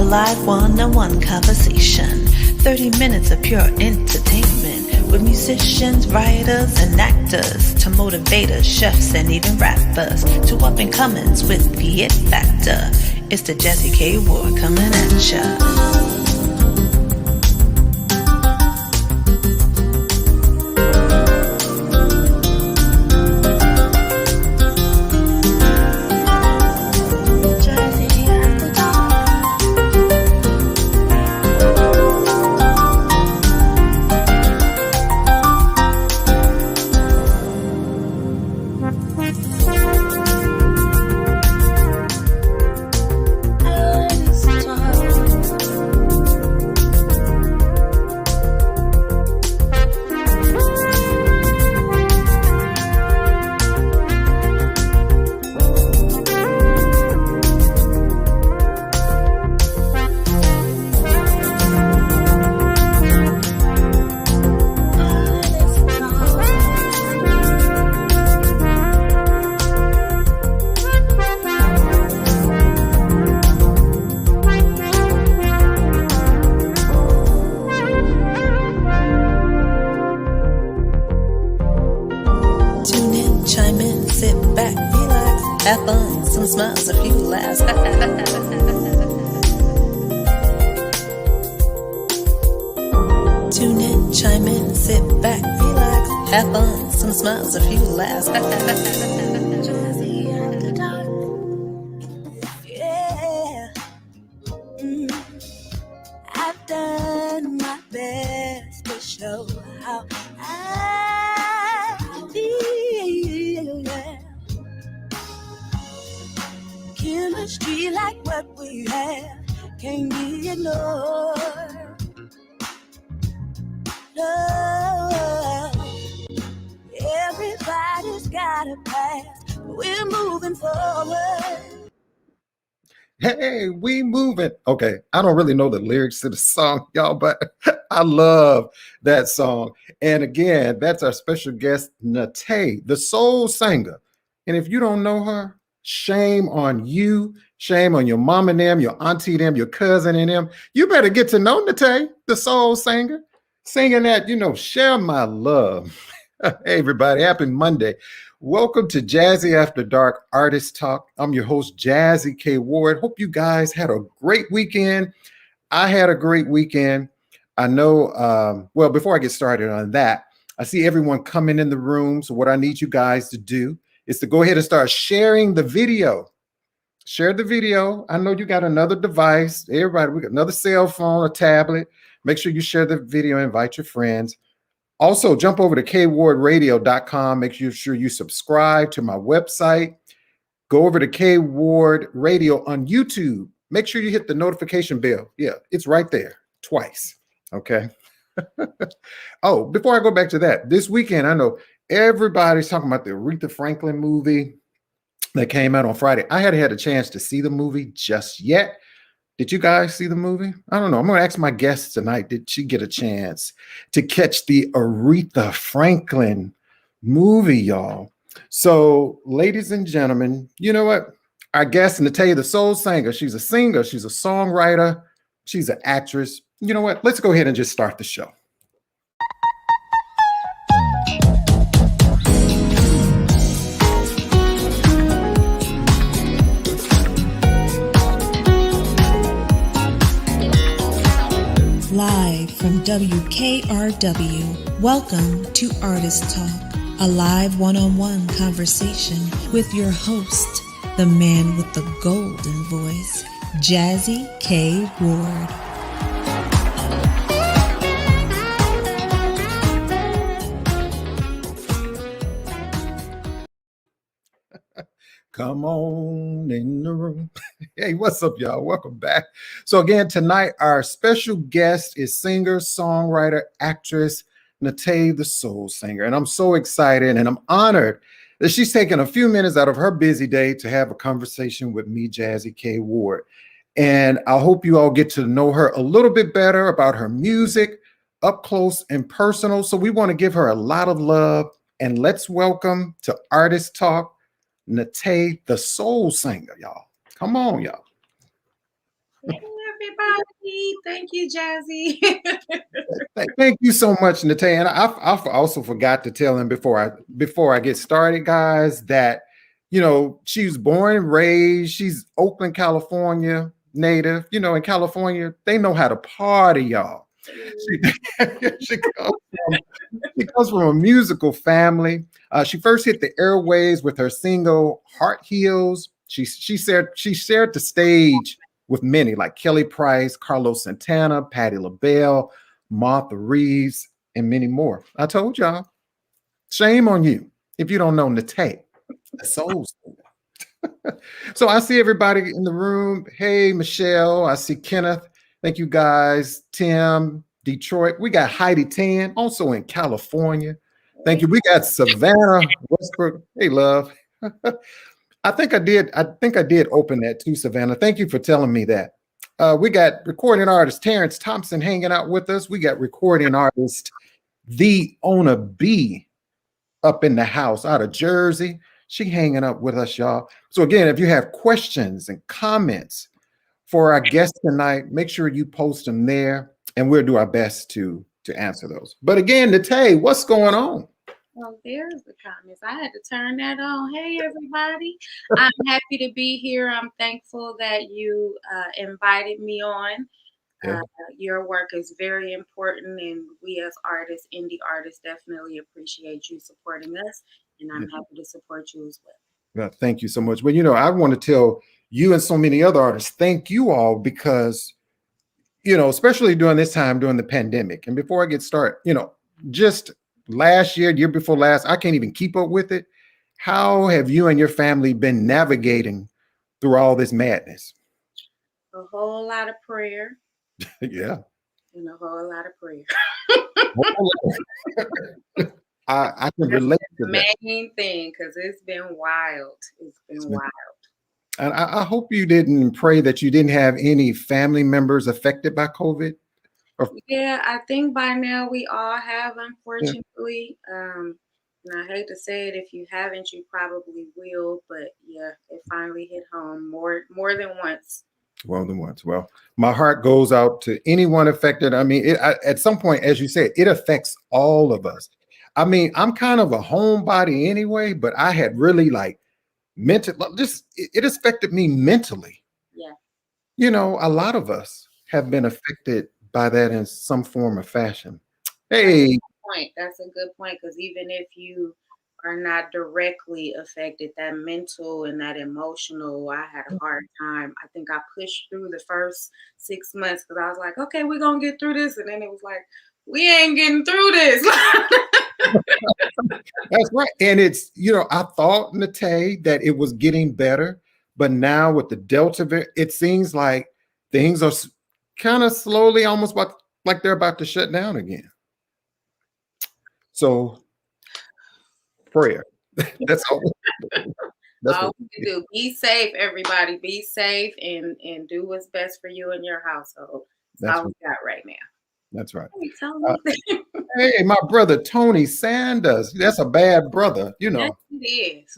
live one-on-one conversation. 30 minutes of pure entertainment with musicians, writers, and actors to motivators, chefs, and even rappers to up-and-comers with the it factor. It's the Jazzie KKWard coming at ya. Have fun, some smiles, a few laughs. Tune in, chime in, sit back, relax. Have fun, some smiles, a few laughs. Jazzie at the dark. Yeah. I've done my best to show how I feel. Yeah. Chemistry like what we have can't be ignored. No, everybody's got a past, but we're moving forward. Hey, we moving. Okay, I don't really know the lyrics to the song, y'all, but I love that song. And again, that's our special guest, Nate, the soul singer. And if you don't know her, shame on you. Shame on your mom and them, your auntie them, your cousin and them. You better get to know Nate, the soul singer, singing that, share my love. Hey, everybody, happy Monday. Welcome to Jazzie After Dark Artist Talk. I'm your host, Jazzie KKWard. Hope you guys had a great weekend. I had a great weekend. I know, well, before I get started on that, I see everyone coming in the room. So what I need you guys to do is to go ahead and start sharing the video. Share the video. I know you got another device. Everybody, we got another cell phone, a tablet. Make sure you share the video, invite your friends. Also, jump over to KWardRadio.com. Make sure you subscribe to my website. Go over to KWard Radio on YouTube. Make sure you hit the notification bell. Yeah, it's right there twice. Okay. Oh, before I go back to that, this weekend, I know everybody's talking about the Aretha Franklin movie that came out on Friday. I hadn't had a chance to see the movie just yet. Did you guys see the movie? I don't know. I'm going to ask my guest tonight. Did she get a chance to catch the Aretha Franklin movie, y'all? So, ladies and gentlemen, you know what? Our guest, Nate, the soul singer. She's a singer. She's a songwriter. She's an actress. You know what? Let's go ahead and just start the show. Live from WKRW, welcome to Artist Talk, a live one-on-one conversation with your host, the man with the golden voice, Jazzie KKWard. Come on in the room. Hey, what's up, y'all? Welcome back. So again, tonight, our special guest is singer, songwriter, actress, Nate, the soul singer. And I'm so excited and I'm honored that she's taken a few minutes out of her busy day to have a conversation with me, Jazzie KKWard. And I hope you all get to know her a little bit better about her music, up close and personal. So we want to give her a lot of love. And let's welcome to Artist Talk, Nate, the soul singer, y'all. Come on, y'all. Hey, everybody. Thank you, Jazzie. Thank you so much, Natea. And I also forgot to tell him before I get started, guys, that she was born and raised. She's Oakland, California native. In California, they know how to party, y'all. She comes from a musical family. She first hit the airways with her single "Heart Heals." She shared the stage with many like Kelly Price, Carlos Santana, Patti LaBelle, Martha Reeves, and many more. I told y'all, shame on you if you don't know Nate, the soul singer. So I see everybody in the room. Hey, Michelle. I see Kenneth. Thank you guys. Tim, Detroit. We got Heidi Tan, also in California. Thank you. We got Savannah Westbrook. Hey, love. I think I did open that too, Savannah. Thank you for telling me that. We got recording artist Terrence Thompson hanging out with us. We got recording artist The Owner B up in the house out of Jersey. She hanging up with us, y'all. So again, if you have questions and comments for our guest tonight, make sure you post them there, and we'll do our best to answer those. But again, Nate, what's going on? Well, there's the comments. I had to turn that on. Hey, everybody. I'm happy to be here. I'm thankful that you invited me on. Yeah. Your work is very important, and we as artists, indie artists, definitely appreciate you supporting us, and I'm happy to support you as well. Well, thank you so much. Well, I want to tell you and so many other artists, thank you all, because, especially during this time, during the pandemic, and before I get started, just last year before last, I can't even keep up with it. How have you and your family been navigating through all this madness? A whole lot of prayer. Yeah. And a whole lot of prayer. I can relate to that. Main thing, because it's been wild. It's been wild. And I hope you didn't pray that you didn't have any family members affected by COVID. Yeah, I think by now we all have, unfortunately. And I hate to say it, if you haven't, you probably will. But yeah, it finally hit home more than once. More than once. Well, my heart goes out to anyone affected. I mean, at some point, as you said, it affects all of us. I mean, I'm kind of a homebody anyway, but I had really it affected me mentally. Yeah. A lot of us have been affected by that in some form or fashion. Hey. That's a good point, because even if you are not directly affected, that mental and that emotional, I had a hard time. I think I pushed through the first 6 months because I was like, okay, we're going to get through this. And then it was like, we ain't getting through this. That's right. And it's, I thought, Nate, that it was getting better. But now with the Delta variant, it seems like things are kind of slowly, almost like they're about to shut down again. So prayer. That's all. That's all we can do. Be safe, everybody. Be safe and do what's best for you and your household. That's all we got right now. That's right. Hey, my brother Tony Sanders. That's a bad brother, Yes, it is.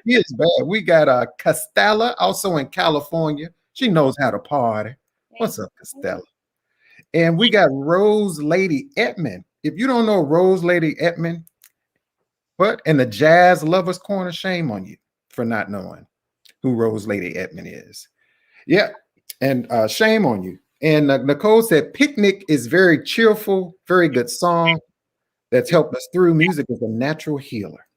He is bad. We got Costella, also in California. She knows how to party. What's up, Costella? And we got Rose Lady Edmond. If you don't know Rose Lady Edmond, what in the Jazz Lovers Corner, shame on you for not knowing who Rose Lady Edmond is. Yeah, and shame on you. And Nicole said, Picnic is very cheerful, very good song that's helped us through. Music is a natural healer.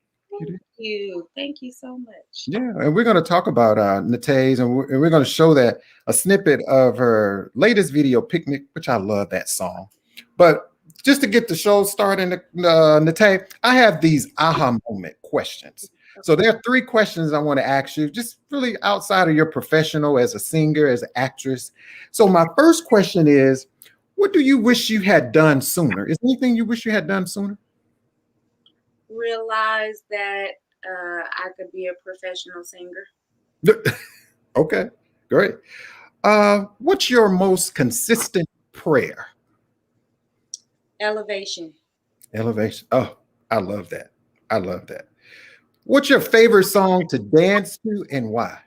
Thank you so much. Yeah, and we're going to talk about Nate's, and we're going to show that a snippet of her latest video, Picnic, which I love that song. But just to get the show started, Nate, I have these aha moment questions. So there are 3 questions I want to ask you, just really outside of your professional as a singer, as an actress. So my first question is, what do you wish you had done sooner? Is there anything you wish you had done sooner? Realize that I could be a professional singer. Okay, great. What's your most consistent prayer? Elevation. Elevation. Oh, I love that. I love that. What's your favorite song to dance to and why?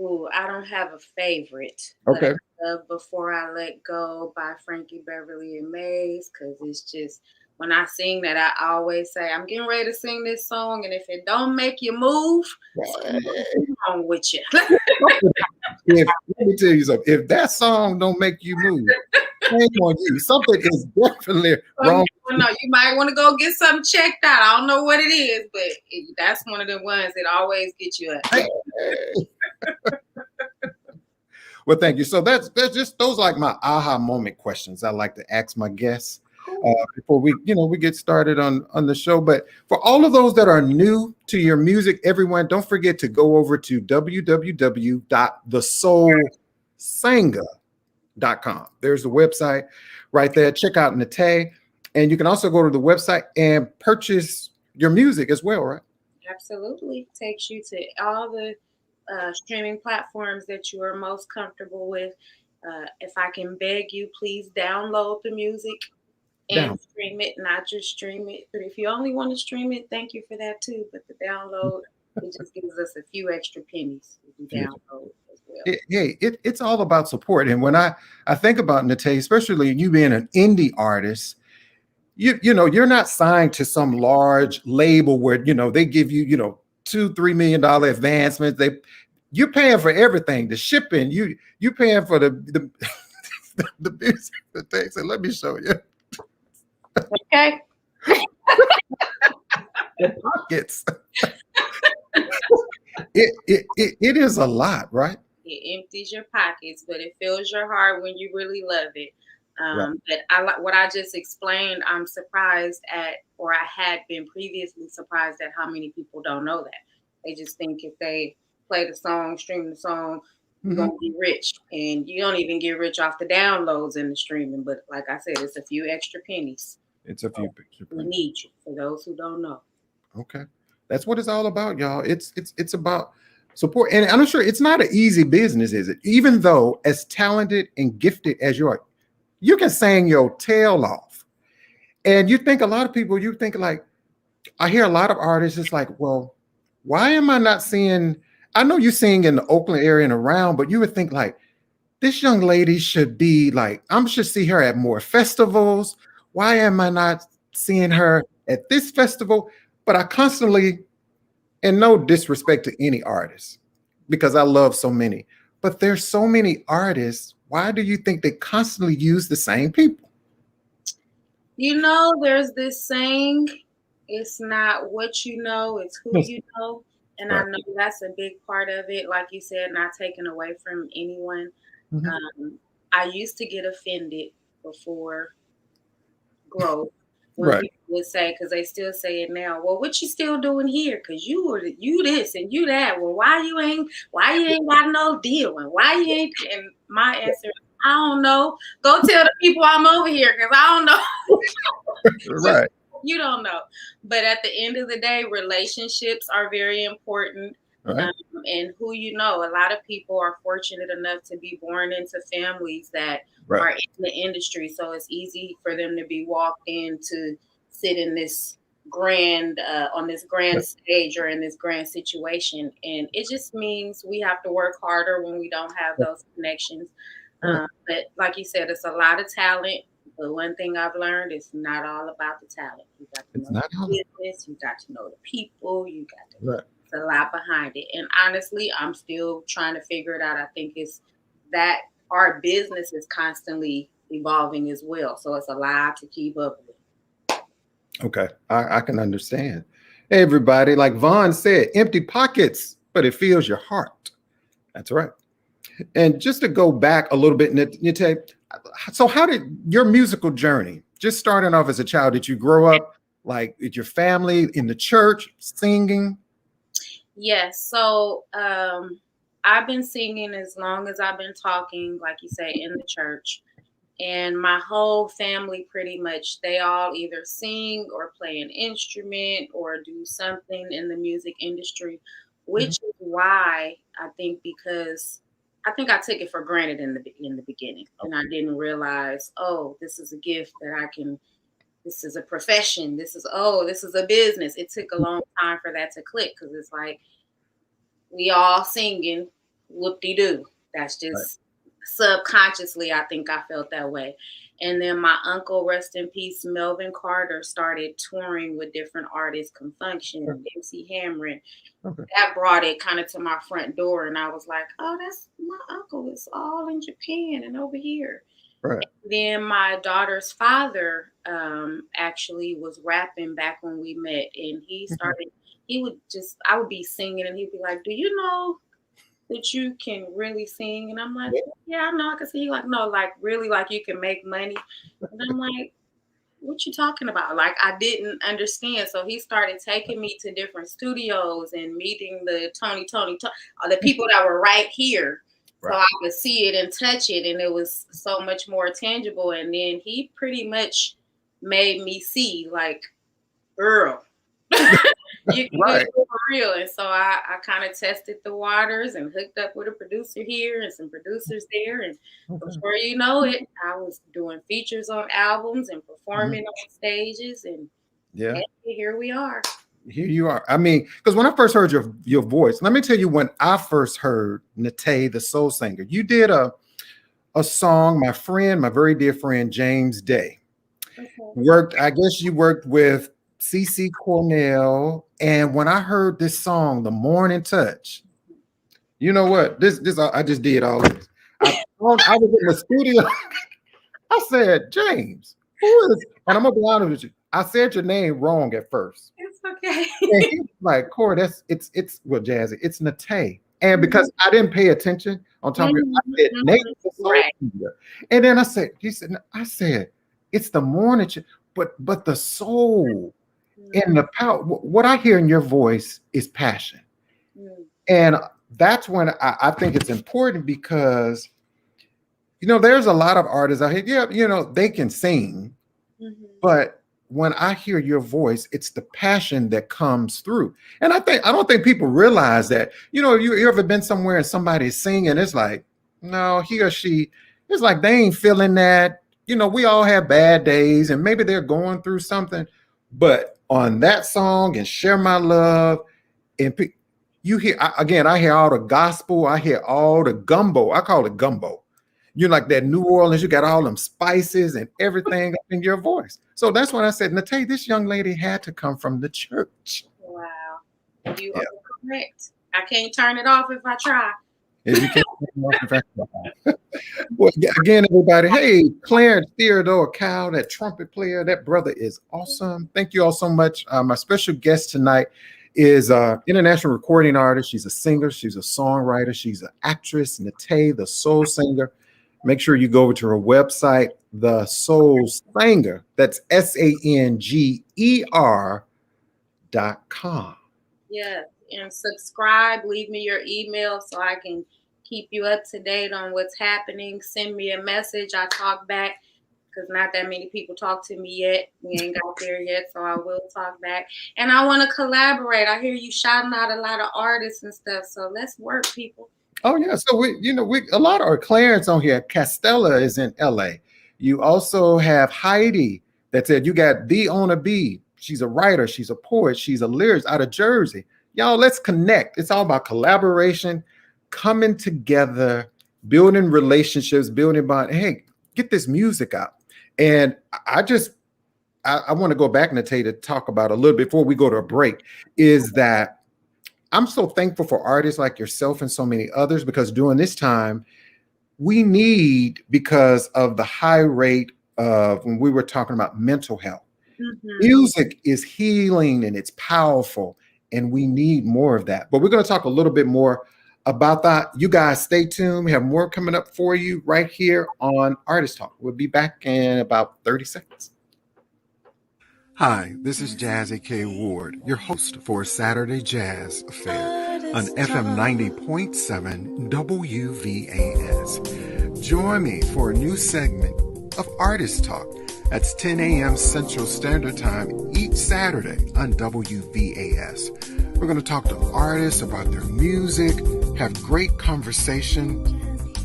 Ooh, I don't have a favorite, but Okay. I love Before I Let Go by Frankie Beverly and Mays, because it's just, when I sing that, I always say, I'm getting ready to sing this song, and if it don't make you move, something's wrong with you. If let me tell you something, if that song don't make you move, shame on you. Something is definitely wrong. No, you might want to go get something checked out. I don't know what it is, but that's one of the ones that always get you up. Hey. Well, thank you. So that's just those like my aha moment questions I like to ask my guests before we get started on the show. But for all of those that are new to your music, everyone, don't forget to go over to www.thesoulsanger.com. There's the website right there. Check out Nate, and you can also go to the website and purchase your music as well, right? Absolutely. Takes you to all the streaming platforms that you are most comfortable with. If I can beg you, please download the music and Down. stream it, not just stream it. But if you only want to stream it, thank you for that too. But the download, it just gives us a few extra pennies if you download as well. It's all about support. And when I think about Nate, especially you being an indie artist, you're not signed to some large label where they give you $2-3 million advancements. You're paying for everything, the shipping, you paying for the the music, the things. And let me show you Okay. the pockets. It is a lot, right? It empties your pockets, but it fills your heart when you really love it. Right. But I like what I just explained. I'm surprised at, or I had been previously surprised at how many people don't know that. They just think if they play the song, stream the song, you're Mhm. gonna be rich, and you don't even get rich off the downloads and the streaming. But like I said, it's a few extra pennies. It's a few So picture we print. need you. For those who don't know. Okay. That's what it's all about, y'all. It's about support. And I'm sure it's not an easy business, is it? Even though as talented and gifted as you are, you can sing your tail off. And you think a lot of people, you think like, I hear a lot of artists, it's like, well, why am I not seeing? I know you sing in the Oakland area and around, but you would think like this young lady should be like, I should see her at more festivals. Why am I not seeing her at this festival? But I constantly, and no disrespect to any artist, because I love so many, but there's so many artists. Why do you think they constantly use the same people? There's this saying, it's not what you know, it's who you know. And I Right. know that's a big part of it. Like you said, not taken away from anyone. Mhm. I used to get offended before growth when Right. people would say, because they still say it now, well, what you still doing here? Because you this and you that. Well, why you ain't got no deal? And why you ain't? And my answer is, I don't know. Go tell the people I'm over here, because I don't know. Right. You don't know. But at the end of the day, relationships are very important. Right. And who you know. A lot of people are fortunate enough to be born into families that Right. are in the industry. So it's easy for them to be walked in to sit in this on this grand stage or in this grand situation. And it just means we have to work harder when we don't have those connections. Right. But like you said, it's a lot of talent. But one thing I've learned is not all about the talent. You got to It's know not all. the business, you got to know the people, you got to, Right. it's a lot behind it. And honestly, I'm still trying to figure it out. I think it's that our business is constantly evolving as well. So it's a lot to keep up with. Okay. I can understand. Hey, everybody, like Vaughn said, empty pockets, but it fills your heart. That's right. And just to go back a little bit, Nate, so how did your musical journey, just starting off as a child, did you grow up like with your family in the church singing? Yes. So I've been singing as long as I've been talking, like you say, in the church. And my whole family pretty much, they all either sing or play an instrument or do something in the music industry, which Mhm. is why because I think I took it for granted in the beginning, and I didn't realize, oh, this is a gift that I can. This is a profession. This is a business. It took a long time for that to click, because it's like we all singing, whoop-de-doo. That's Right. just subconsciously, I think I felt that way. And then my uncle, rest in peace, Melvin Carter, started touring with different artists, Okay. Confunction, MC Hammerin. Okay. That brought it kind of to my front door. And I was like, oh, that's my uncle. It's all in Japan and over here. Right. Then my daughter's father actually was rapping back when we met. And Okay. I would be singing and he'd be like, do you know that you can really sing? And I'm like, Yeah. yeah, I know I can sing. Like, no, like really, like you can make money. And I'm like, what you talking about? Like, I didn't understand. So he started taking me to different studios and meeting the the people that were right here. So Right. I could see it and touch it. And it was so much more tangible. And then he pretty much made me see, like, girl, you can get Right. it for real. And so I kind of tested the waters and hooked up with a producer here and some producers there. And Okay. before you know it, I was doing features on albums and Mhm. performing on stages. And Yeah. hey, here we are. Here you are. I mean, because when I first heard your voice, let me tell you, when I first heard Nate the Soul Singer, you did a song. My friend, my very dear friend James Day, Okay. worked. I guess you worked with CC Cornell, and when I heard this song, "The Morning Touch," you know what? This I just did all this. I was in the studio. I said, James, who is? And I'm gonna be honest with you. I said your name wrong at first. It's okay. And he's like, Corey, it's well, Jazzy, it's Nate. And Mhm, because I didn't pay attention on top of it, mhm, I said Nate mhm. the Soul Right. Singer. And then he said, no, I said, it's the morning, but the soul and Mhm, the power. What I hear in your voice is passion. mhm, And that's when I think it's important because there's a lot of artists out here, yeah, they can sing, mhm. but when I hear your voice, it's the passion that comes through. And I don't think people realize that. You ever been somewhere and somebody's singing, it's like, no, he or she, it's like they ain't feeling that. We all have bad days and maybe they're going through something. But on that song and Share My Love, and you hear again, I hear all the gospel, I hear all the gumbo. I call it gumbo. You're like that New Orleans, you got all them spices and everything up in your voice. So that's when I said, Nate, this young lady had to come from the church. Wow. You Yeah. are correct. I can't turn it off if I try. If you can't well, again, everybody, hey, Clarence Theodore Cow, that trumpet player, that brother is awesome. Thank you all so much. My special guest tonight is international recording artist. She's a singer, she's a songwriter, she's an actress, Nate the Soul Singer. Make sure you go over to her website, The Soul Sanger. That's SANGER.com. Yes, and subscribe. Leave me your email so I can keep you up to date on what's happening. Send me a message. I talk back because not that many people talk to me yet. We ain't got there yet, so I will talk back. And I want to collaborate. I hear you shouting out a lot of artists and stuff, so let's work, people. Oh yeah, so we a lot of our Clarence on here. Castella is in LA. You also have Heidi that said you got the Ona B. She's a writer, she's a poet, she's a lyricist out of Jersey. Y'all, let's connect. It's all about collaboration, coming together, building relationships, building bond. Hey, get this music out. And I want to go back, Nate, to talk about a little before we go to a break, is that I'm so thankful for artists like yourself and so many others, because during this time, we need, because of the high rate of when we were talking about mental health, Mm-hmm. music is healing and it's powerful, and we need more of that. But we're going to talk a little bit more about that. You guys stay tuned. We have more coming up for you right here on Artist Talk. We'll be back in about 30 seconds. Hi, this is Jazzie KKWard, your host for Saturday Jazz Affair on FM 90.7 WVAS. Join me for a new segment of Artist Talk. That's 10 a.m. Central Standard Time each Saturday on WVAS. We're going to talk to artists about their music, have great conversation,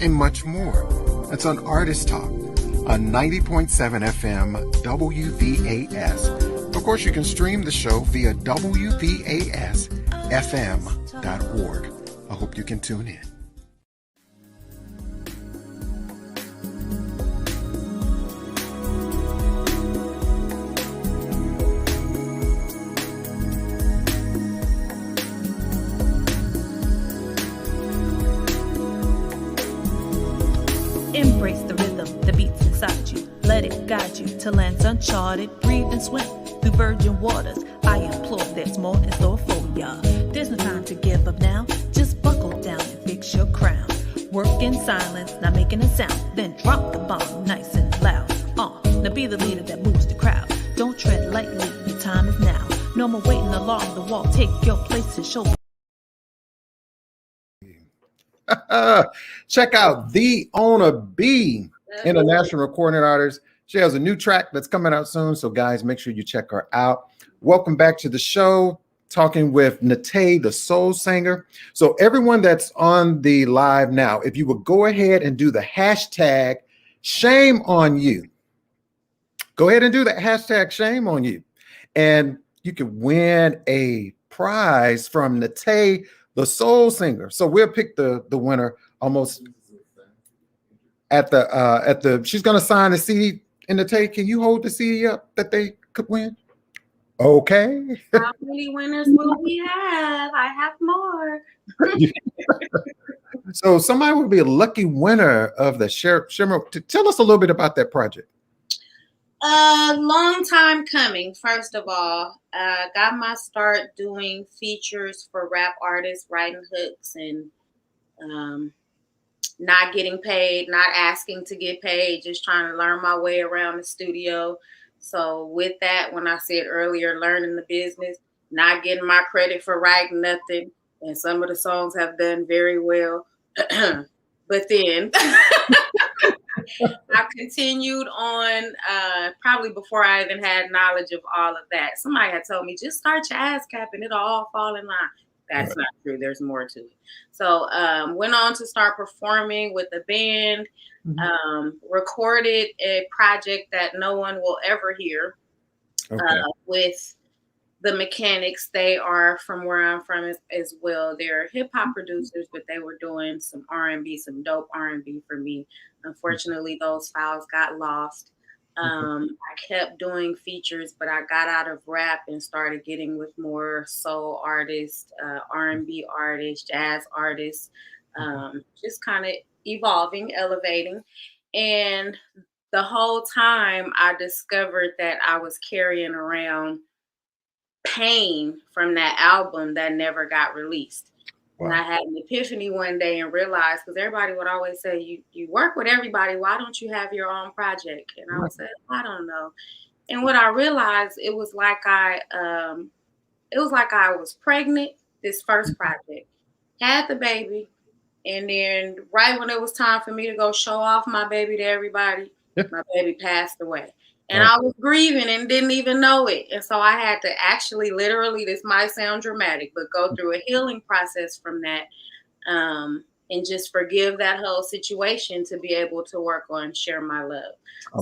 and much more. That's on Artist Talk on 90.7 FM WVAS. Of course, you can stream the show via WVASFM.org. I hope you can tune in. guide you to lands uncharted. Breathe and swim through virgin waters. I implore there's more in store for ya. There's no time to give up now. Just buckle down and fix your crown. Work in silence, not making a sound. Then drop the bomb nice and loud. Now be the leader that moves the crowd. Don't tread lightly, your time is now. No more waiting along the wall. Take your place and show. Check out The Owner B, international recording artist. She has a new track that's coming out soon. So guys, make sure you check her out. Welcome back to the show. Talking with NATE the Soul Sanger. So everyone that's on the live now, if you would go ahead and do the hashtag shame on you. Go ahead and do that hashtag shame on you. And you can win a prize from NATE the Soul Singer. So we'll pick the winner almost at the she's gonna sign the CD. And NATE, can you hold the CD up that they could win? Okay. How many winners will we have? I have more. So somebody will be a lucky winner of the Shimmer. Tell us a little bit about that project. Long time coming. First of all, got my start doing features for rap artists, writing hooks, and not getting paid, not asking to get paid, just trying to learn my way around the studio. So with that, when I said earlier, learning the business, not getting my credit for writing nothing, and some of the songs have done very well. But then I continued on, probably before I even had knowledge of all of that. Somebody had told me, just start your ass cap and it'll all fall in line. That's not true. There's more to it. So went on to start performing with a band, recorded a project that no one will ever hear with the Mechanics. They are from where I'm from as well. They're hip hop producers, but they were doing some R&B, some dope R&B for me. Unfortunately, those files got lost. I kept doing features, but I got out of rap and started getting with more soul artists, R&B artists, jazz artists, just kind of evolving, elevating. And the whole time I discovered that I was carrying around pain from that album that never got released. Wow. And I had an epiphany one day and realized, because everybody would always say, you work with everybody, why don't you have your own project? And I would say, I don't know. And what I realized, it was like I was pregnant, this first project, had the baby, and then right when it was time for me to go show off my baby to everybody, my baby passed away. And I was grieving and didn't even know it. And so I had to actually, literally, this might sound dramatic, but go through a healing process from that, and just forgive that whole situation to be able to work on Share My Love.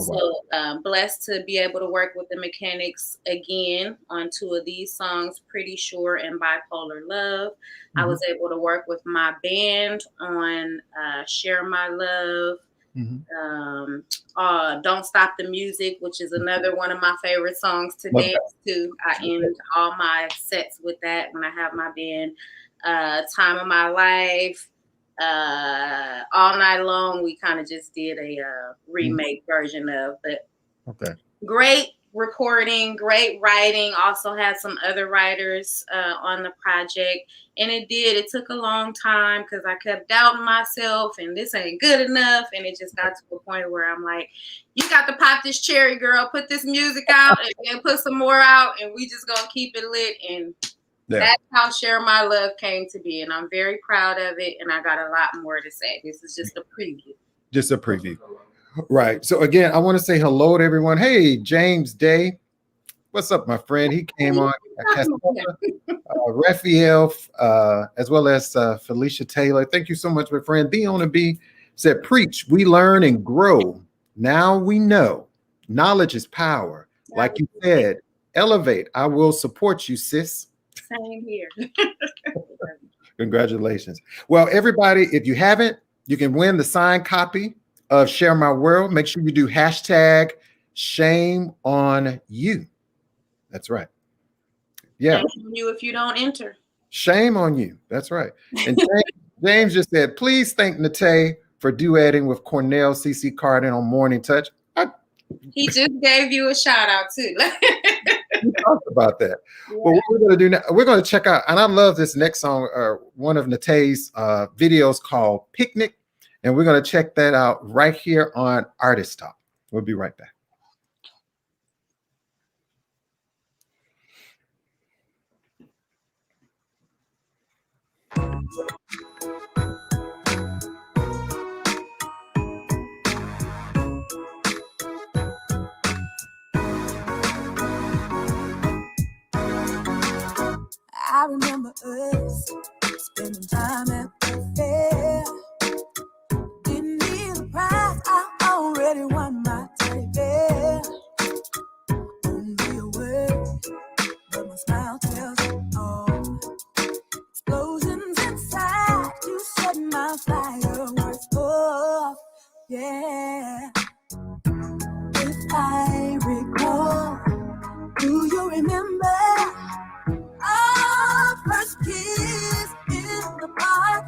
So blessed to be able to work with the Mechanics again on 2 of these songs, Pretty Sure and Bipolar Love. I was able to work with my band on Share My Love. Don't Stop the Music, which is another one of my favorite songs to dance to. I end all my sets with that when I have my band. Time of My Life, All Night Long, we kind of just did a remake version of, but great recording, great writing. Also had some other writers on the project. And it took a long time because I kept doubting myself and this ain't good enough. And it just got to a point where I'm like, you got to pop this cherry, girl, put this music out and then put some more out and we just gonna keep it lit. And that's how Share My Love came to be. And I'm very proud of it. And I got a lot more to say. This is just a preview. Just a preview. Right. So again, I want to say hello to everyone. Hey, James Day. What's up, my friend? He came on. Raphael, as well as Felicia Taylor. Thank you so much, my friend. The Owner B said, preach, we learn and grow. Now we know. Knowledge is power. Like you said, elevate. I will support you, sis. Same here. Congratulations. Well, everybody, if you haven't, you can win the signed copy of Share My World. Make sure you do hashtag shame on you. That's right. Yeah. Shame on you if you don't enter. Shame on you. That's right. And James just said, please thank NATE for duetting with Cornell CC Carden on Morning Touch. He just gave you a shout out too. We talked about that. Yeah. Well, what we're going to do now, we're going to check out, and I love this next song, one of Nate's videos called Picnic, and we're going to check that out right here on Artist Talk. We'll be right back. I remember us spending time at the fair. Didn't need a prize, I already won my teddy bear. Only a word, but my smile tells it all. Explosions inside, you set my fireworks off. Yeah. If I recall, do you remember? Our first kiss in the park.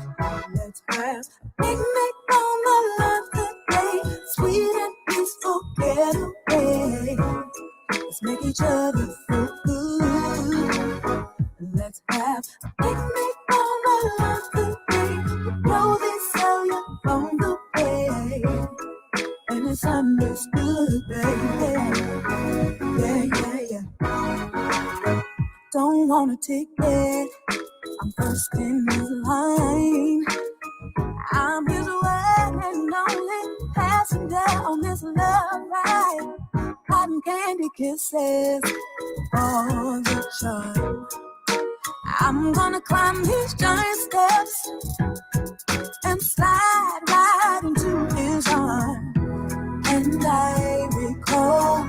Let's have a picnic on the lawn today. Sweet and peaceful getaway. Let's make each other feel good. Let's have a picnic on the lawn today. Throw these cellular phones away. And it's understood, baby. Yeah. Don't wanna take it. I'm first in his line. I'm his one and only passenger on this love ride. Cotton candy kisses for the charm. I'm gonna climb these giant steps and slide right into his arms. And I recall,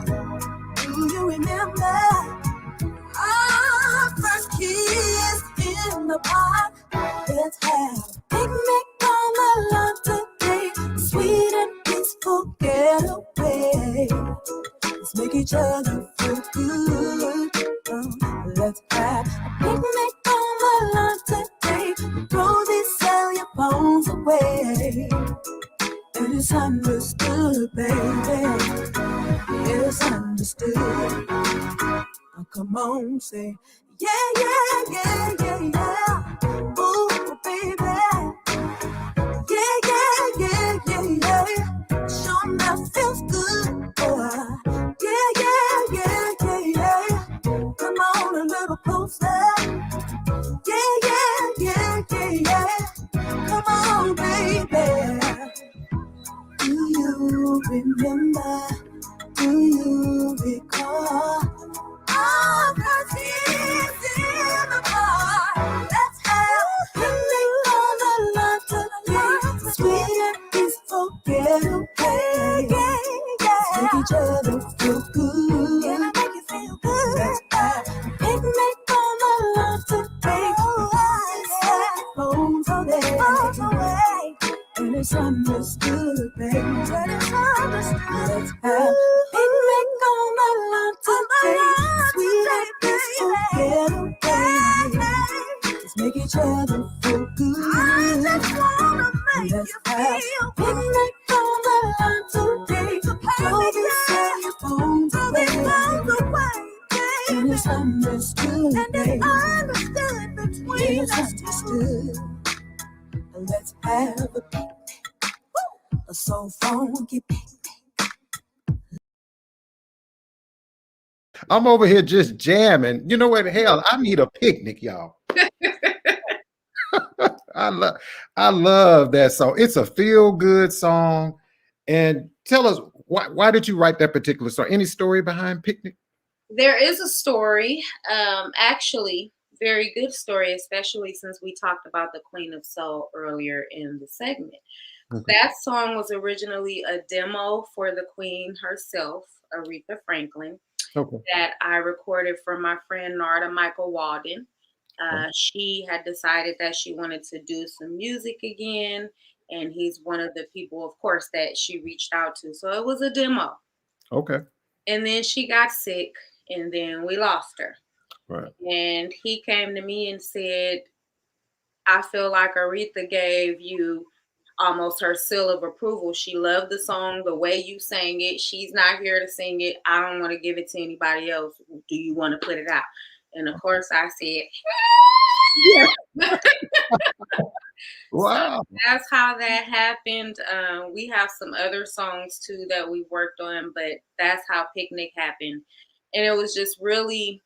do you remember? Our first kiss in the park. Let's have a picnic on the lawn today. Sweet and peaceful getaway. Let's make each other feel good. Let's have a picnic on the lawn today. Throw these cellular phones away. And it's understood, baby. It's understood. Oh, come on, say, yeah, yeah, yeah, yeah, yeah. Ooh, baby. Yeah, yeah, yeah, yeah, yeah. Sure enough feels good, boy. Yeah, yeah, yeah, yeah, yeah. Come on a little closer. Yeah, yeah, yeah, yeah, yeah. Come on, baby. Do you remember? Do you recall? All the tears in the bar. Let's have a picnic on the lawn today. Sweet and peaceful getaway. Let's make each other feel good. Can I make you feel good? Let's have a picnic on the lawn today. Phones away. And it's understood, baby. And it's understood. Let's have a picnic on the lawn today. Sweet and peaceful getaway. Let's make each other feel good. I just wanna make you feel good. Picnic on the lawn today. Throw these cellular phones away. And it's understood, baby. And it's understood between us. Understood. Let's have a picnic. A so funky picnic. I'm over here just jamming. You know what? Hell, I need a picnic, y'all. I love that song. It's a feel-good song. And tell us, why did you write that particular song? Any story behind Picnic? There is a story, actually, very good story, especially since we talked about the Queen of Soul earlier in the segment. Okay. That song was originally a demo for the Queen herself, Aretha Franklin, that I recorded for my friend Narda Michael Walden. She had decided that she wanted to do some music again, and he's one of the people, of course, that she reached out to. So it was a demo. Okay. And then she got sick, and then we lost her. Right. And he came to me and said, I feel like Aretha gave you almost her seal of approval. She loved the song, the way you sang it. She's not here to sing it. I don't want to give it to anybody else. Do you want to put it out? And of course I said, yeah. Wow. So that's how that happened. We have some other songs too that we worked on, but that's how Picnic happened. And it was just really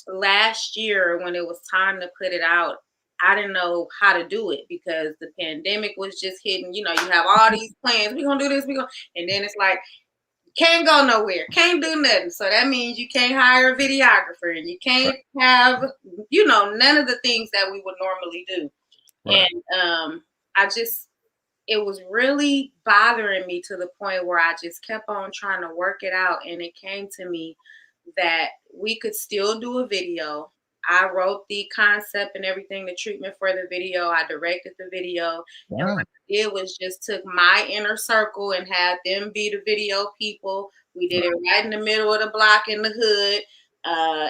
last year when it was time to put it out. I didn't know how to do it because the pandemic was just hitting. You know, you have all these plans. We're gonna do this, and then it's like can't go nowhere, can't do nothing. So that means you can't hire a videographer and you can't have, none of the things that we would normally do. Right. And it was really bothering me to the point where I just kept on trying to work it out. And it came to me that we could still do a video. I wrote the concept and everything, the treatment for the video. I directed the video. Wow. And what I did was just took my inner circle and had them be the video people. We did it right in the middle of the block in the hood.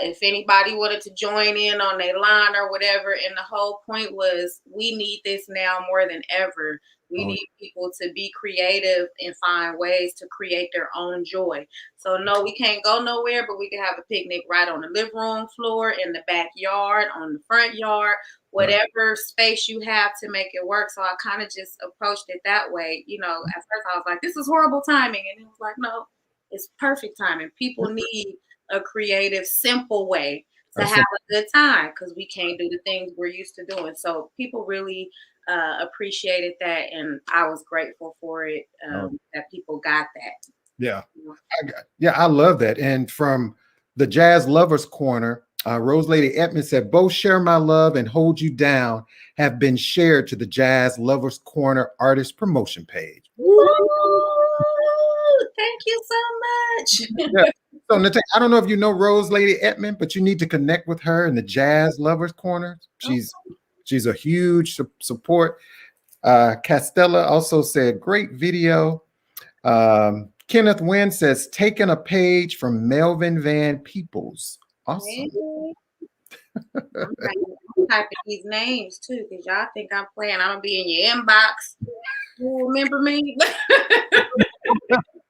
If anybody wanted to join in on their line or whatever. And the whole point was we need this now more than ever. We need people to be creative and find ways to create their own joy. So no, we can't go nowhere, but we can have a picnic right on the living room floor, in the backyard, on the front yard, whatever space you have to make it work. So I kind of just approached it that way. At first I was like, this is horrible timing. And it was like, no, it's perfect timing. People need a creative, simple way to have a good time because we can't do the things we're used to doing. So people really appreciated that, and I was grateful for it that people got that. Yeah, I love that. And from the Jazz Lovers Corner, Rose Lady Edmond said, both Share My Love and Hold You Down have been shared to the Jazz Lovers Corner artist promotion page. Ooh, thank you so much. Yeah. So Nate, I don't know if you know Rose Lady Edmond, but you need to connect with her in the Jazz Lovers Corner. She's a huge support. Castella also said, great video. Kenneth Wynn says, taking a page from Melvin Van Peebles. Awesome. I'm typing these names too, because y'all think I'm playing. I'm gonna be in your inbox. You remember me?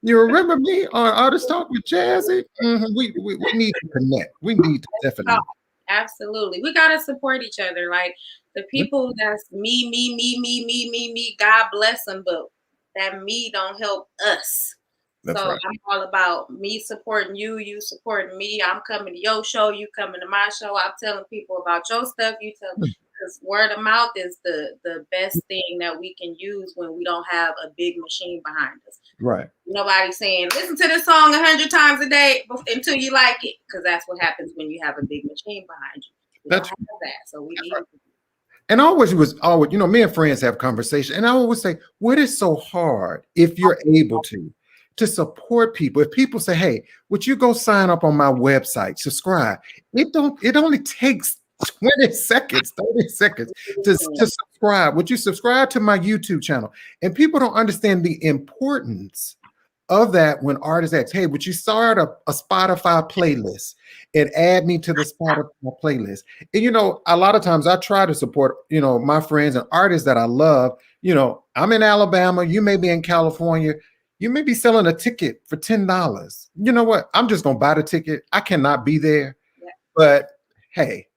You remember me on Artist Talk with Jazzy? We need to connect. We need to definitely. Oh, absolutely. We gotta support each other. Like the people that's me. God bless them, but that me don't help us. That's so right. I'm all about me supporting you, you supporting me. I'm coming to your show, you coming to my show. I'm telling people about your stuff. You tell me, because word of mouth is the best thing that we can use when we don't have a big machine behind us. Right. Nobody's saying, listen to this song 100 times a day until you like it, because that's what happens when you have a big machine behind you. We don't have that, so we need it. And me and friends have conversation, and I always say, what is so hard if you're able to support people? If people say, hey, would you go sign up on my website, subscribe? It only takes 20 seconds, 30 seconds to subscribe. Would you subscribe to my YouTube channel? And people don't understand the importance of that when artists ask, hey, would you start a Spotify playlist and add me to the Spotify playlist? And, a lot of times I try to support, my friends and artists that I love. I'm in Alabama. You may be in California. You may be selling a ticket for $10. You know what? I'm just going to buy the ticket. I cannot be there. Yeah. But hey,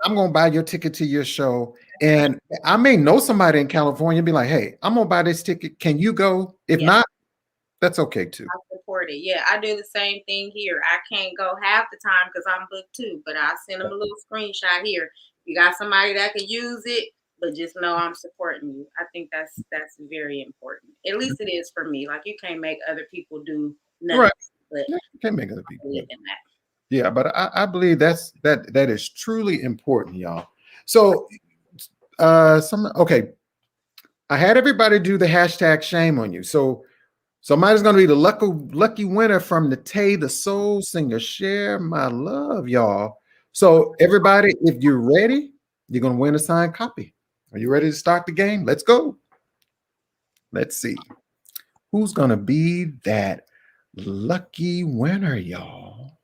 I'm going to buy your ticket to your show. And I may know somebody in California and be like, hey, I'm going to buy this ticket. Can you go? If not, that's okay too. I support it. Yeah, I do the same thing here. I can't go half the time because I'm booked too, but I send them a little screenshot here. You got somebody that can use it, but just know I'm supporting you. I think that's very important. At least it is for me. Like you can't make other people do nothing. Right. But you can't make other people do that. Yeah, but I believe that is truly important, y'all. So I had everybody do the hashtag shame on you. So somebody's going to be the lucky winner from Nate the Soul Singer. Share my love, y'all. So everybody, if you're ready, you're going to win a signed copy. Are you ready to start the game? Let's go. Let's see. Who's going to be that lucky winner, y'all?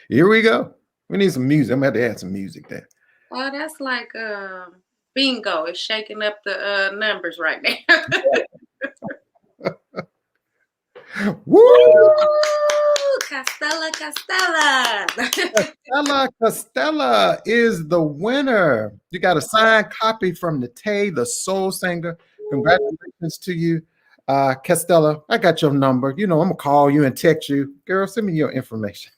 Here we go. We need some music. I'm going to have to add some music there. Oh, that's like Bingo. It's shaking up the numbers right now. Woo! Woo! Castella, Castella. Costella is the winner. You got a signed copy from Nate the Soul Singer. Congratulations to you, Costella. I got your number. You know, I'm gonna call you and text you. Girl, send me your information.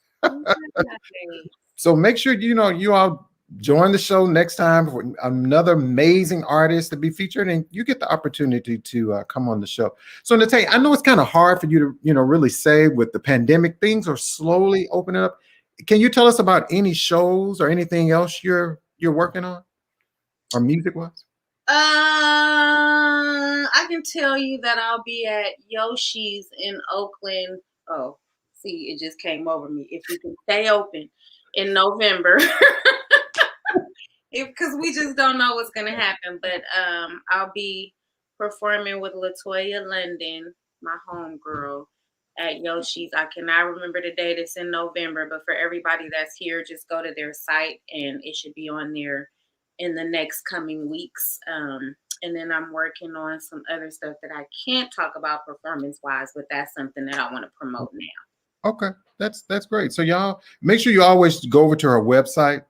So make sure you all join the show next time for another amazing artist to be featured, and you get the opportunity to come on the show. So Nate, I know it's kind of hard for you to really say with the pandemic, things are slowly opening up. Can you tell us about any shows or anything else you're working on, or music wise? I can tell you that I'll be at Yoshi's in Oakland. Oh, see, it just came over me. If we can stay open in November, because we just don't know what's gonna happen. But I'll be performing with Latoya London, my homegirl, at Yoshi's. I cannot remember the date. It's in November, but for everybody that's here, just go to their site and it should be on there in the next coming weeks. And then I'm working on some other stuff that I can't talk about performance wise, but that's something that I want to promote now. Okay, that's great. So y'all make sure you always go over to our website,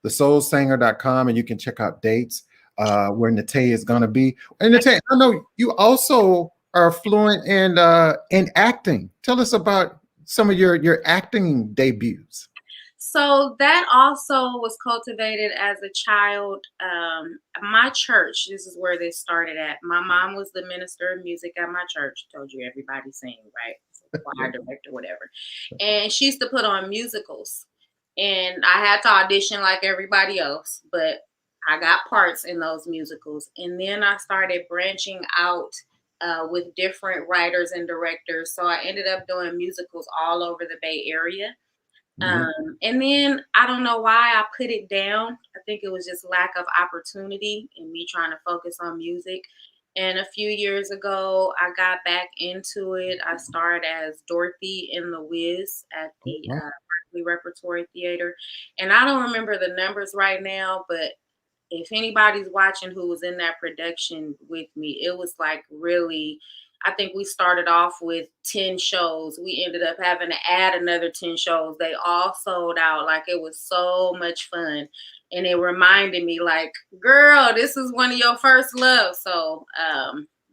thesoulsanger.com, and you can check out dates where Nate is going to be. And Nate, I know you also are fluent in acting. Tell us about some of your acting debuts. So that also was cultivated as a child. My church, this is where this started at. My mom was the minister of music at my church. Told you everybody sing, right? Choir director, whatever. And she used to put on musicals. And I had to audition like everybody else, but I got parts in those musicals. And then I started branching out with different writers and directors. So I ended up doing musicals all over the Bay Area. And then I don't know why I put it down. I think it was just lack of opportunity and me trying to focus on music. And a few years ago, I got back into it. I starred as Dorothy in The Wiz at the Berkeley Repertory Theater. And I don't remember the numbers right now, but if anybody's watching who was in that production with me, it was like really, I think we started off with 10 shows. We ended up having to add another 10 shows. They all sold out. Like, it was so much fun. And it reminded me like, girl, this is one of your first loves. So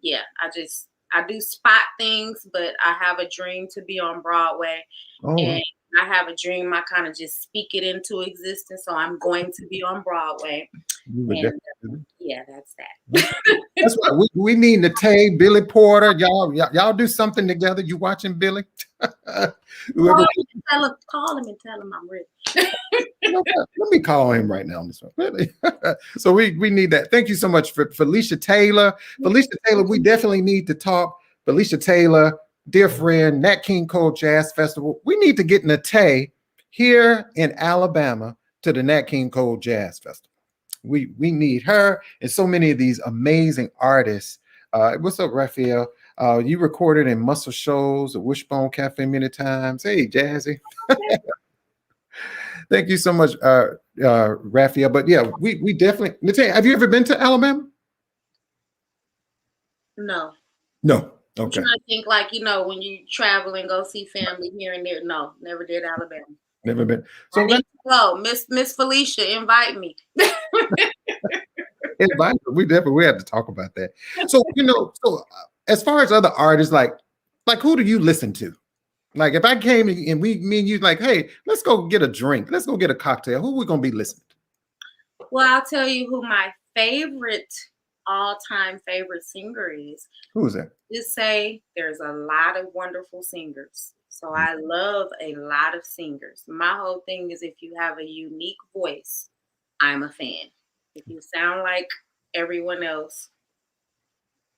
yeah, I do spot things, but I have a dream to be on Broadway. And I have a dream. I kind of just speak it into existence. So I'm going to be on Broadway. And, yeah, that's that. That's what we need. Nate, Billy Porter, y'all do something together. You watching Billy? Call him and tell him I'm ready. Let me call him right now on this one. Really? So we need that. Thank you so much for Felicia Taylor. Felicia Taylor, we definitely need to talk. Felicia Taylor, dear friend, Nat King Cole Jazz Festival. We need to get Nate here in Alabama to the Nat King Cole Jazz Festival. We need her and so many of these amazing artists. What's up, Raphael? You recorded in Muscle Shoals at Wishbone Cafe many times. Hey, Jazzy. Thank you so much, Raphael. But yeah, we definitely. Nate, have you ever been to Alabama? No. Okay. I'm trying to think, like, when you travel and go see family here and there. No, never did Alabama. Never been. So Miss Felicia, invite me. We have to talk about that. So as far as other artists, like who do you listen to? Like, if I came and me and you like, hey, let's go get a drink, let's go get a cocktail, who are we gonna be listening to? Well, I'll tell you who my all-time favorite singer is. Who is that? Just say there's a lot of wonderful singers. So I love a lot of singers. My whole thing is, if you have a unique voice, I'm a fan. If you sound like everyone else,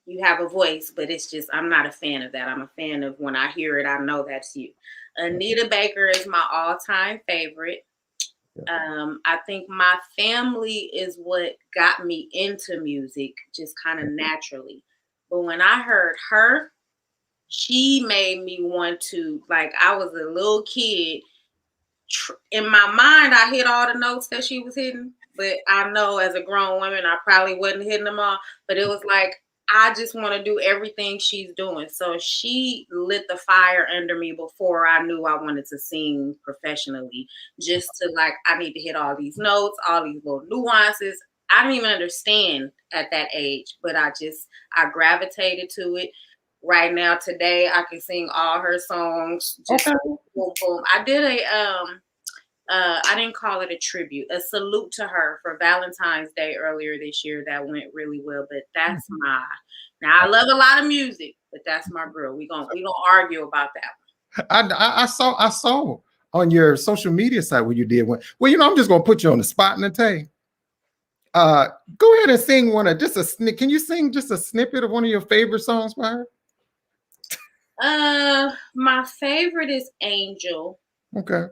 you have a voice, but it's just, I'm not a fan of that. I'm a fan of when I hear it, I know that's you. Anita Baker is my all-time favorite. I think my family is what got me into music, just kind of naturally. But when I heard her, she made me want to, like, I was a little kid. In my mind, I hit all the notes that she was hitting. but I know as a grown woman, I probably wasn't hitting them all. But it was like, I just want to do everything she's doing. So she lit the fire under me before I knew I wanted to sing professionally. Just to like, I need to hit all these notes, all these little nuances. I didn't even understand at that age, but I gravitated to it. Right now, today, I can sing all her songs. Just boom, boom. I did I didn't call it a tribute, a salute to her for Valentine's Day earlier this year. That went really well, but that's now I love a lot of music, but that's my girl. We gonna argue about that one. I saw on your social media site where you did one. Well, I'm just gonna put you on the spot, Nate. Go ahead and sing one of just a snip. Can you sing just a snippet of one of your favorite songs by her? My favorite is Angel. Okay.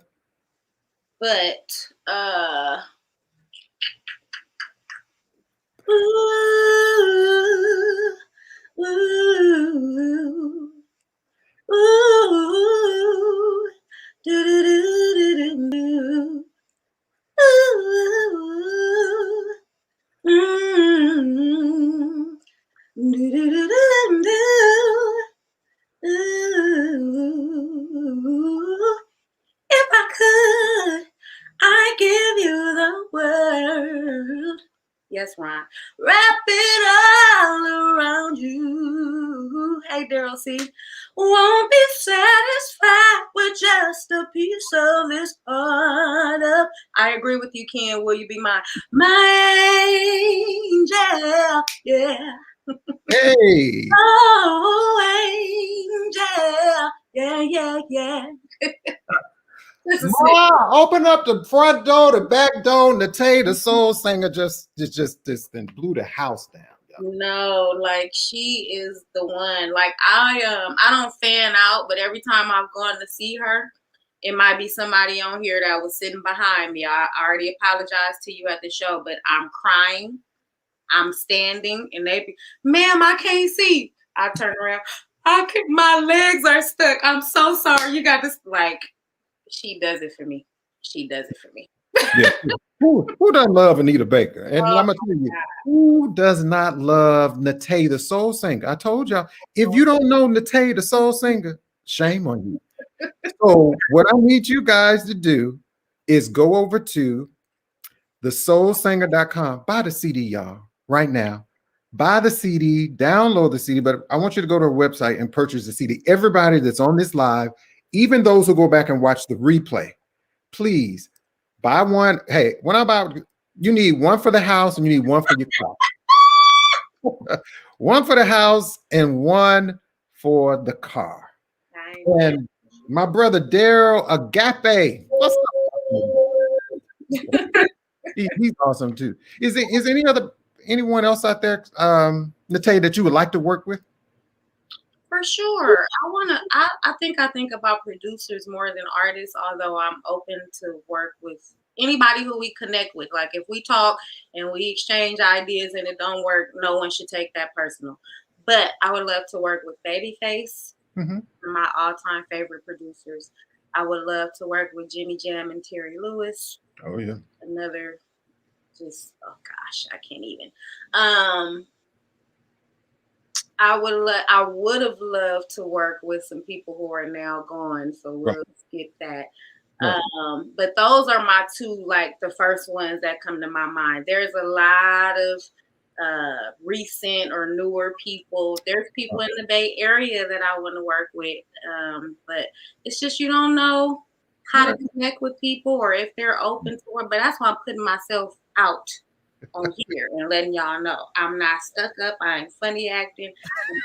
But ooh, ooh, ooh, do do do do do, ooh, do do do do. If I could, I'd give you the world. Yes, Ron. Wrap it all around you. Hey, Daryl C. Won't be satisfied with just a piece of this heart. I agree with you, Ken. Will you be my angel? Yeah. Hey. Oh, angel. Yeah, yeah, yeah. Ma, open up the front door, the back door. Nate, the soul singer, just then blew the house down. No, like she is the one. Like I don't fan out, but every time I've gone to see her, it might be somebody on here that was sitting behind me. I already apologized to you at the show, but I'm crying. I'm standing, and they be, ma'am, I can't see. I turn around. My legs are stuck. I'm so sorry. You got this. Like, she does it for me. She does it for me. Yeah. Who doesn't love Anita Baker? And I'm gonna tell you, who does not love Nate the soul singer? I told y'all, if you don't know Nate the soul singer, shame on you. So what I need you guys to do is go over to thesoulsinger.com. Buy the CD, y'all, right now. Buy the CD, download the CD, but I want you to go to our website and purchase the CD. Everybody that's on this live, even those who go back and watch the replay, please buy one. Hey, when I buy, you need one for the house and you need one for your car. One for the house and one for the car. And my brother Daryl Agape, what's up? He's awesome too. Is anyone else out there, Nate, that you would like to work with? For sure. I think about producers more than artists, although I'm open to work with anybody who we connect with. Like if we talk and we exchange ideas and it don't work, no one should take that personal. But I would love to work with Babyface, my all-time favorite producers. I would love to work with Jimmy Jam and Terry Lewis. Oh yeah. Another just, oh gosh, I can't even. I would have loved to work with some people who are now gone, so we'll skip that. Right. But those are my two, like the first ones that come to my mind. There's a lot of recent or newer people. There's people in the Bay Area that I want to work with, but it's just you don't know how to connect with people or if they're open to it. But that's why I'm putting myself out on here and letting y'all know I'm not stuck up. I ain't funny acting.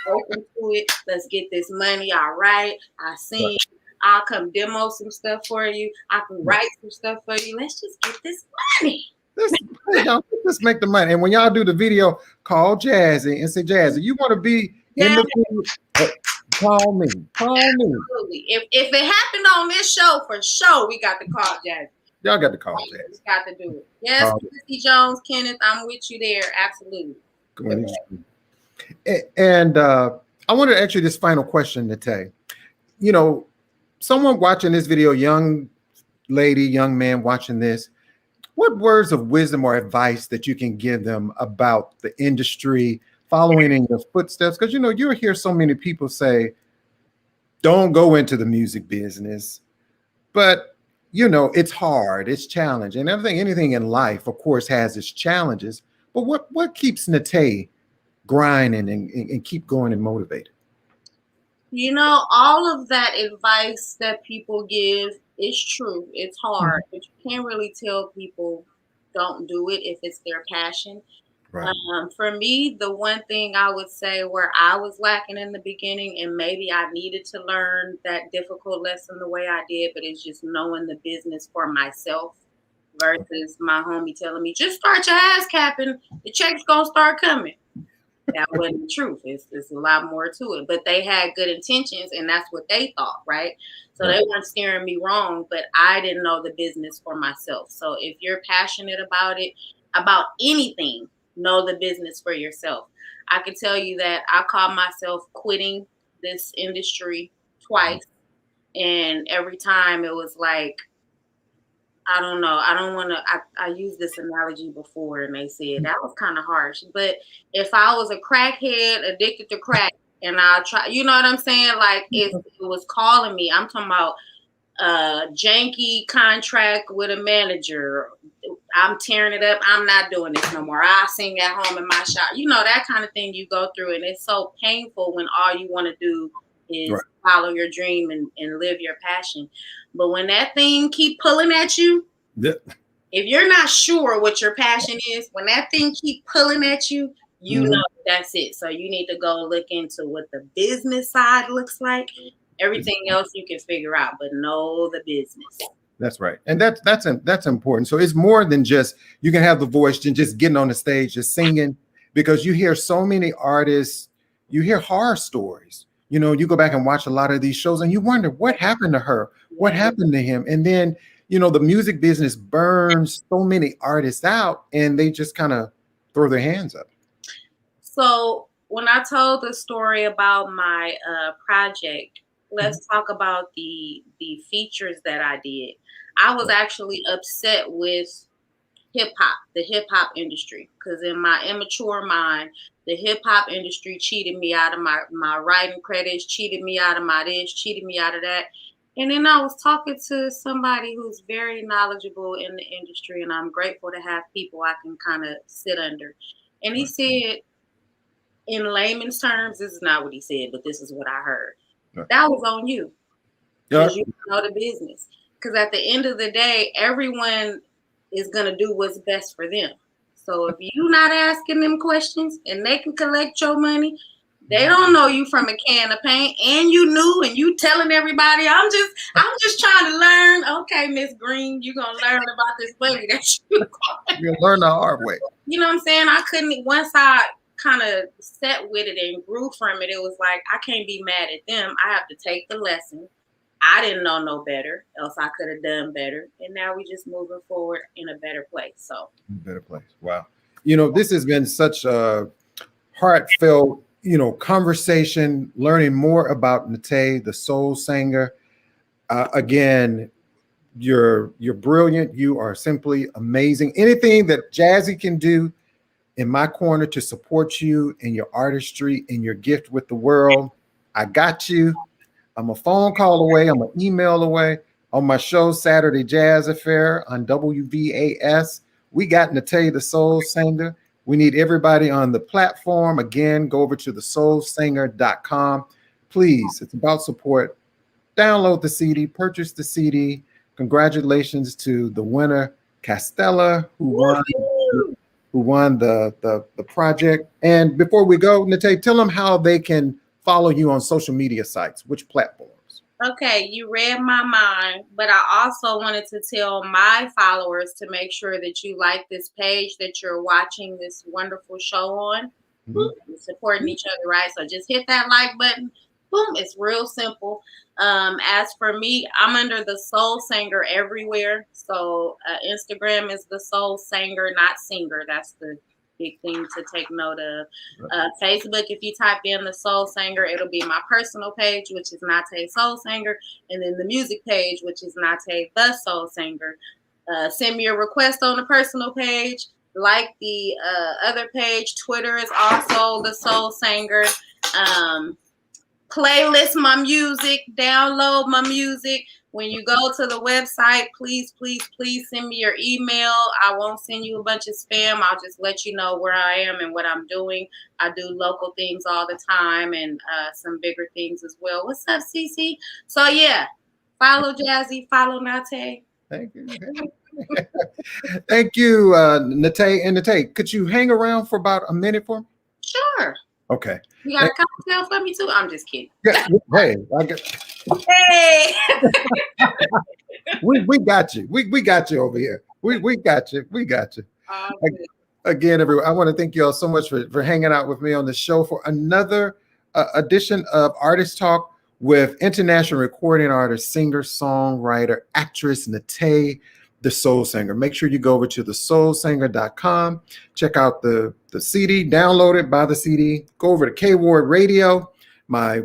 I'm open to it. Let's get this money. I write. I sing. I'll come demo some stuff for you. I can write some stuff for you. Let's just get this money. Let's make the money. And when y'all do the video, call Jazzie and say, Jazzie, you want to be in the video? Call me. Absolutely. If it happened on this show, for sure, we got to call Jazzie. Y'all got to call Jazzie. We got to do it. Yes, Christy Jones, Kenneth, I'm with you there. Absolutely. And I wanted to ask you this final question, Nate. You know, someone watching this video, young lady, young man watching this, What words of wisdom or advice that you can give them about the industry, following in your footsteps? Because you hear so many people say, don't go into the music business, but it's hard, it's challenging. And everything, anything in life, of course, has its challenges. But what keeps Nate grinding and keep going and motivated? All of that advice that people give is true. It's hard, but you can't really tell people don't do it if it's their passion. Right. For me, the one thing I would say where I was lacking in the beginning, and maybe I needed to learn that difficult lesson the way I did, but it's just knowing the business for myself versus my homie telling me, just start your ass capping, the check's gonna start coming. That wasn't the truth. It's a lot more to it. But they had good intentions, and that's what they thought, right? So they weren't steering me wrong, but I didn't know the business for myself. So if you're passionate about it, about anything, know the business for yourself. I can tell you that I caught myself quitting this industry twice, and every time it was like, I don't know. I don't want to. I used this analogy before, and they said that was kind of harsh. But if I was a crackhead addicted to crack, and I try, you know what I'm saying? Like if it was calling me, I'm talking about janky contract with a manager. I'm tearing it up. I'm not doing this no more. I sing at home in my shop. That kind of thing you go through, and it's so painful when all you want to do is follow your dream and live your passion. But when that thing keep pulling at you, if you're not sure what your passion is, when that thing keep pulling at you, you know that's it. So you need to go look into what the business side looks like. Everything else you can figure out, but know the business. That's right. And that's important. So it's more than just you can have the voice and just getting on the stage, just singing, because you hear so many artists, you hear horror stories. You go back and watch a lot of these shows and you wonder what happened to her, what happened to him. And then, the music business burns so many artists out and they just kind of throw their hands up. So when I told the story about my project, let's talk about the features that I did. I was actually upset with the hip hop industry, because in my immature mind, the hip hop industry cheated me out of my writing credits, cheated me out of my this, cheated me out of that. And then I was talking to somebody who's very knowledgeable in the industry, and I'm grateful to have people I can kind of sit under. And he said, in layman's terms, this is not what he said, but this is what I heard. That was on you, because you know the business. Because at the end of the day, everyone is going to do what's best for them. So if you're not asking them questions and they can collect your money, they don't know you from a can of paint, and you knew, and you telling everybody, I'm just trying to learn. Okay, Miss Green, you're going to learn about this money that you're going to learn the hard way. You know what I'm saying? I couldn't, once I kind of set with it and grew from it, it was like, I can't be mad at them. I have to take the lesson. I didn't know no better, else I could have done better. And now we just moving forward in a better place. So better place. Wow. This has been such a heartfelt, conversation, learning more about Nate, the soul singer. Again, you're brilliant. You are simply amazing. Anything that Jazzie can do in my corner to support you in your artistry and your gift with the world, I got you. I'm a phone call away. I'm an email away. On my show, Saturday Jazz Affair on WVAS, we got Nate, the soul singer. We need everybody on the platform. Again, go over to thesoulsinger.com. Please, it's about support. Download the CD, purchase the CD. Congratulations to the winner, Castella, who won the project. And before we go, Nate, tell them how they can follow you on social media sites, which platforms. Okay, you read my mind, but I also wanted to tell my followers to make sure that you like this page that you're watching this wonderful show on. We're supporting each other, right? So just hit that like button. Boom, it's real simple. As for me, I'm under the Soul Singer everywhere. So Instagram is the Soul Singer, not singer. That's the big thing to take note of. Facebook, if you type in the Soul Singer, it'll be my personal page, which is Nate Soul Singer, and then the music page, which is Nate the Soul Singer. Send me a request on the personal page. Like the other page. Twitter is also the Soul Sanger. Playlist my music, download my music. When you go to the website, please send me your email. I won't send you a bunch of spam. I'll just let you know where I am and what I'm doing. I do local things all the time and some bigger things as well. What's up, Cece? So yeah, follow Jazzie, follow Nate. Thank you. Thank you, Nate. And Nate, could you hang around for about a minute for me? Sure. Okay. You got a cocktail for me too? I'm just kidding. Yeah, hey, Hey. we got you. We got you over here. We got you. We got you. Again, everyone, I want to thank you all so much for hanging out with me on the show for another edition of Artist Talk with international recording artist, singer, songwriter, actress Nate the Soul Sanger. Make sure you go over to thesoulsanger.com, check out the CD, download it, buy the CD, go over to KKWard Radio, my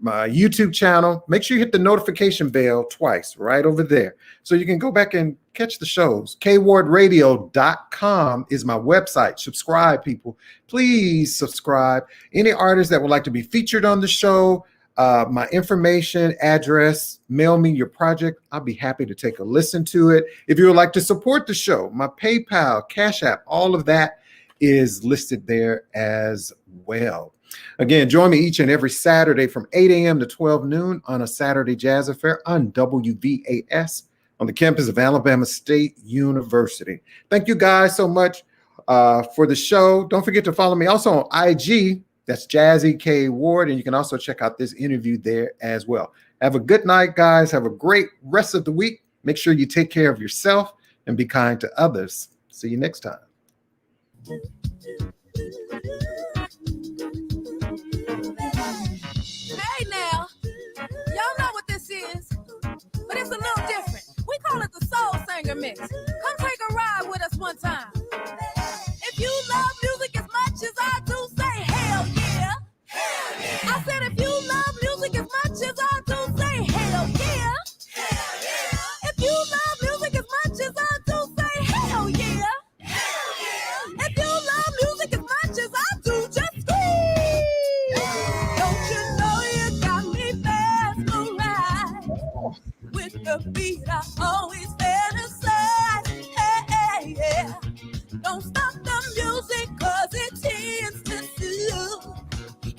YouTube channel. Make sure you hit the notification bell twice right over there so you can go back and catch the shows. KKWardRadio.com is my website. Subscribe, people. Please subscribe. Any artists that would like to be featured on the show, my information, address, mail me your project. I'll be happy to take a listen to it. If you would like to support the show, my PayPal, Cash App, all of that is listed there as well. Again, join me each and every Saturday from 8 a.m. to 12 noon on a Saturday Jazz Affair on WVAS on the campus of Alabama State University. Thank you guys so much for the show. Don't forget to follow me also on IG. That's Jazzie KKWard, and you can also check out this interview there as well. Have a good night, guys. Have a great rest of the week. Make sure you take care of yourself and be kind to others. See you next time. Hey now, y'all know what this is, but it's a little different. We call it the Soul Sanger Mix. Come take a ride with us one time. If you love music as much as I do, say hell yeah. Hell yeah. I said if you love music as much as I do, say hell yeah. Hell yeah. If you love music as much as I do, say hell yeah. Hell yeah. If you love music as much as I do, just scream. Don't you know you got me mesmerized with the beat I always fantasize. Hey, yeah. Don't stop the music 'cause it tends to soothe.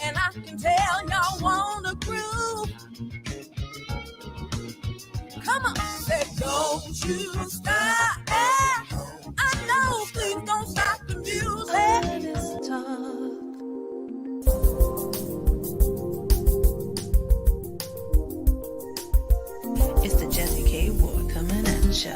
And I can tell y'all wanna groove. Come on, say don't you stop. I know, please don't stop the music. Artist Talk. It's the Jazzie KKWard coming at ya.